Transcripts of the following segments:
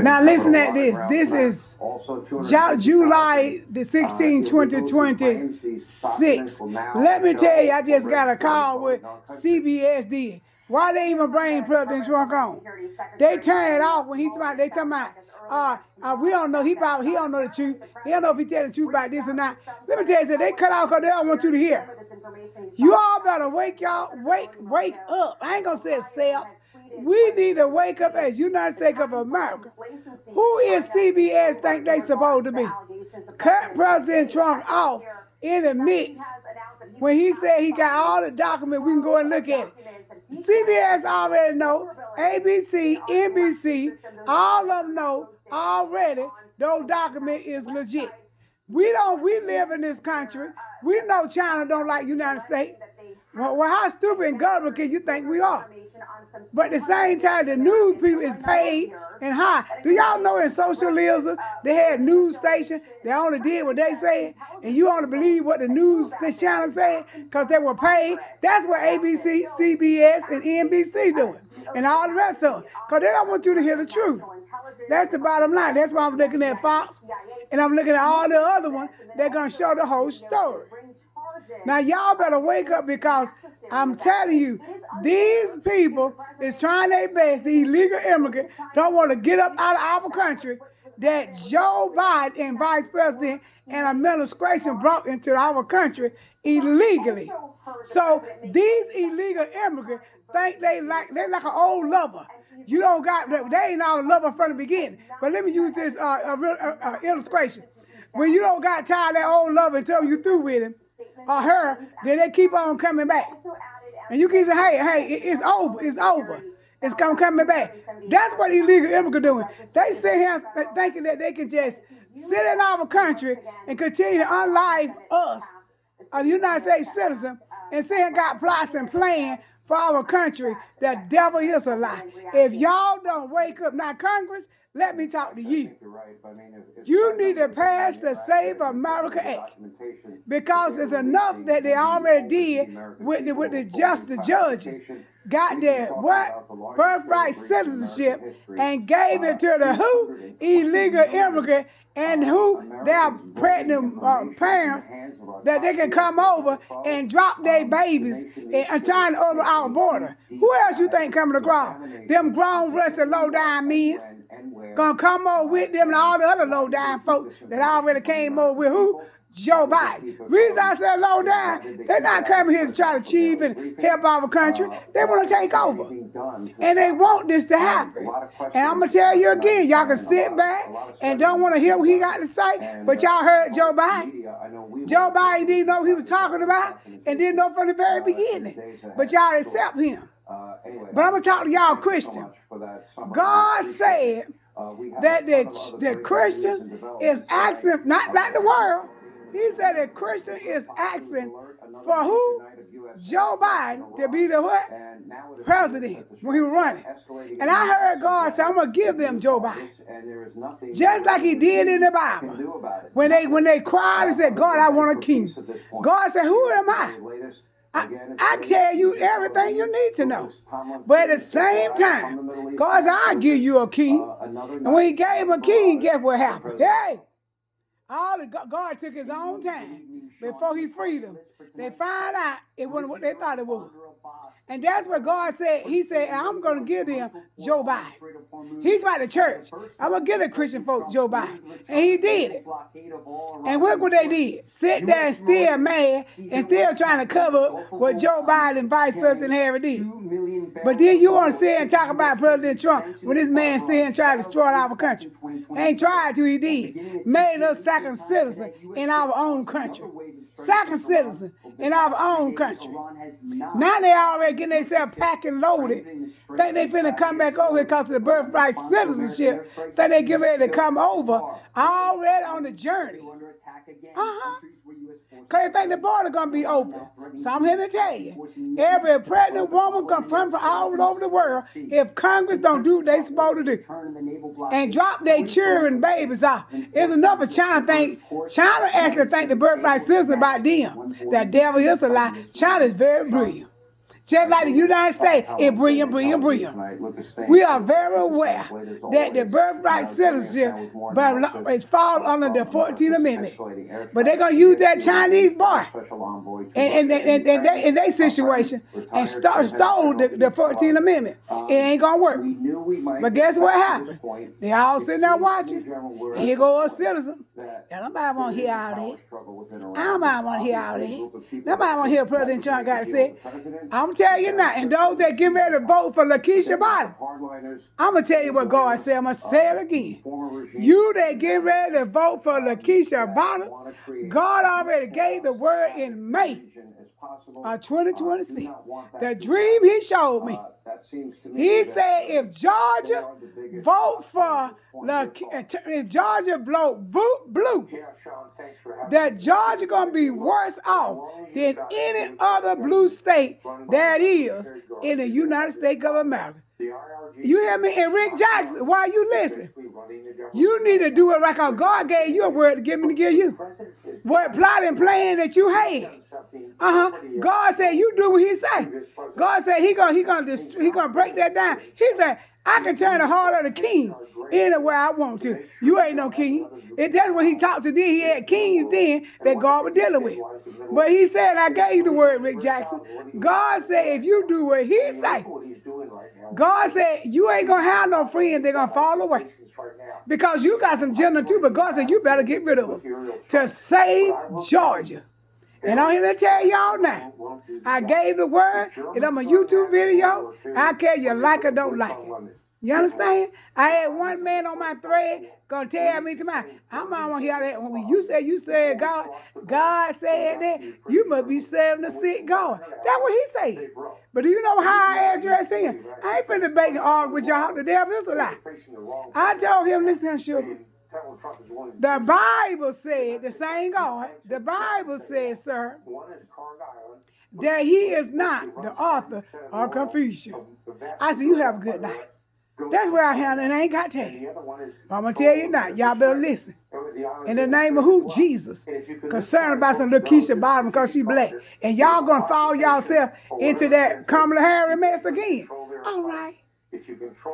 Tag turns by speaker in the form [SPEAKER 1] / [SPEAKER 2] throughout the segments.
[SPEAKER 1] Now listen at this. This is July the 16th, 2026. Let me tell you, I just got a call with CBS did. Why they even bring President Trump on? They turn it off when they talking about, we don't know, he don't know the truth. He don't know if he tell the truth about this or not. Let me tell you, they cut out because they don't want you to hear. You all better wake up. I ain't gonna say self. We need to wake up as United States of America. Who is CBS think they supposed to be? Cut President Trump off in the mix when he said he got all the documents. We can go and look at it. CBS already know. ABC, NBC, all of them know already those documents is legit. We live in this country. We know China don't like United States. Well, how stupid and gullible can you think we are? But at the same time, the news people is paid and high. Do y'all know in socialism, they had news stations, they only did what they said, and you only believe what the news channel said because they were paid? That's what ABC, CBS, and NBC doing, and all the rest of them, because they don't want you to hear the truth. That's the bottom line. That's why I'm looking at Fox, and I'm looking at all the other ones. They're going to show the whole story. Now, y'all better wake up because I'm telling you, these people is trying their best. The illegal immigrants don't want to get up out of our country that Joe Biden and Vice President and administration brought into our country illegally. So these illegal immigrants think they're like an old lover. You don't got, they ain't our lover from the beginning. But let me use this illustration. When you don't got tired of that old lover until you through with him or her, then they keep on coming back. And you can say, hey, it's over. It's coming back. That's what illegal immigrants doing. They sit here thinking that they can just sit in our country and continue to unlife us, the United States citizens, and sit here and got plots and plans for our country. The devil is a lie. If y'all don't wake up, now Congress, let me talk to you. You need to pass the Save America Act because it's enough that they already did with the judges. Got their birthright citizenship and gave it to the who? Illegal immigrant and who their pregnant parents that they can come over and drop their babies and trying to over our border. Who else you think coming across? Them grown, rusty, low-down men gonna come over with them and all the other low-down folks that already came over with who? Joe Biden. Reason I said low down, they're not coming here to try to achieve and help our country. They want to take over. And they want this to happen. And I'm going to tell you again, y'all can sit back and don't want to hear what he got to say, but y'all heard Joe Biden. Joe Biden didn't know what he was talking about and didn't know from the very beginning. But y'all accept him. But I'm going to talk to y'all Christian. God said that the Christian is asking, not like the world, he said that Christian is asking for who? Joe Biden to be the what? President when he was running. And I heard God say, I'm going to give them Joe Biden. Just like he did in the Bible. When they cried and said, God, I want a king. God said, who am I? I tell you everything you need to know. But at the same time, God said, I'll give you a king. And when he gave him a king, guess what happened? Hey! God took his own time before he freed them. They found out it wasn't what they thought it was. And that's what God said. He said, I'm going to give them Joe Biden. He's by the church. I'm going to give the Christian folk Joe Biden. And he did it. And look what they did. Sit there and still mad and still trying to cover what Joe Biden and Vice President Harris did. But then you want to sit and talk about President Trump when this man sit and try to destroy our country. Ain't tried to, he did. Made us second citizen in our own country. Second citizen in our own country. Now they already getting themselves packed and loaded. Think they finna come back over here because of the birthright citizenship. Think they get ready to come over already on the journey. Because they think the border going to be open. So I'm here to tell you, every pregnant woman come from all over the world if Congress don't do what they supposed to do and drop their children babies off. It's enough of China actually think the birthright citizen about them. That devil is a lie. China is very brilliant. Just like the United States, it brilliant. We are very aware that the birthright citizenship is fall under the 14th Amendment. But they're going to use that Chinese boy in their situation and stole the 14th Amendment. It ain't going to work. But guess what happened? They all sitting there watching. And here goes a citizen. And nobody want to hear all that. Nobody want to hear all that. Nobody want to hear President Trump got to say. I'm going to tell you now, and those that get ready to vote for Lakeisha Bottom, I'm going to tell you what God said. I'm going to say it again. You that get ready to vote for Lakeisha Bottom, God already gave the word in May of 2026. The dream he showed me. He said if Georgia vote for if Georgia vote blue, that Georgia gonna be worse off than any other blue state that is in the United States of America. You hear me? And Rick Jackson, why you listen? You need to do it like how God gave you a word to give me to give you. What plot and plan that you had. God said you do what he say. God said he gonna break that down. He said, I can turn the heart of the king anywhere I want to. You ain't no king. That's when he talked to them. He had kings then that God was dealing with. But he said, I gave you the word, Rick Jackson. God said, if you do what he say, God said, you ain't going to have no friends. They're going to fall away. Because you got some children too, but God said, you better get rid of them to save Georgia. And I'm here to tell y'all now, I gave the word, and I'm a YouTube video. I care you like or don't like it. You understand? I had one man on my thread gonna tell me tonight, I might want to hear that. When you said God said that, you must be serving the sick God. That's what he said. But do you know how I address him? I ain't finna debate and argue with y'all. The devil is a lie. I told him, listen, sugar. The Bible said, the same God, the Bible says, sir, that he is not the author of confusion. I said, you have a good night. That's where I am, and I ain't got to tell you. I'm going to tell you now. Y'all better listen. In the name of who? Jesus. Concerned about some Lakeisha Bottom because she black. And y'all going to fall yourself into that Kamala Harris mess again. All right.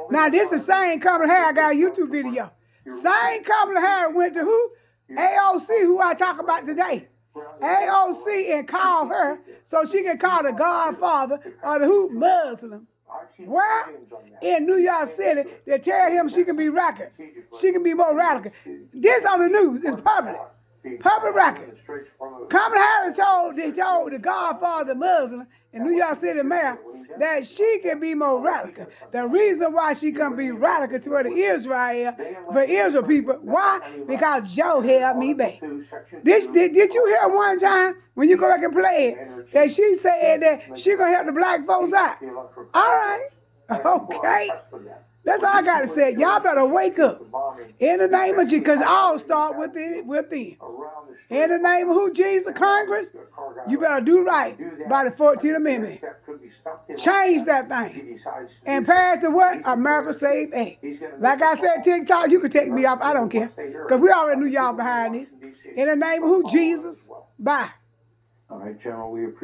[SPEAKER 1] Now, this is the same Kamala Harris. I got a YouTube video. Same Kamala Harris went to who? AOC, who I talk about today. AOC and call her so she can call the Godfather or the who? Muslim. Where? In New York City, they tell him she can be radical. She can be more radical. This on the news. It's public. Public record. Kamala Harris told the Godfather Muslim in New York City mayor that she can be more radical. The reason why she can be radical toward Israel people, why? Because Joe held me back. Did you hear one time when you go back and play it that she said that she gonna help the black folks out? All right, okay. That's all I got to say. Y'all better wake up. In the name of Jesus, because all start with them. In the name of who? Jesus, Congress, you better do right by the 14th Amendment. Change that thing. And pass the what? America Save Act. Like I said, TikTok, you can take me off. I don't care. Because we already knew y'all behind this. In the name of who? Jesus. Bye.
[SPEAKER 2] All right, General, we appreciate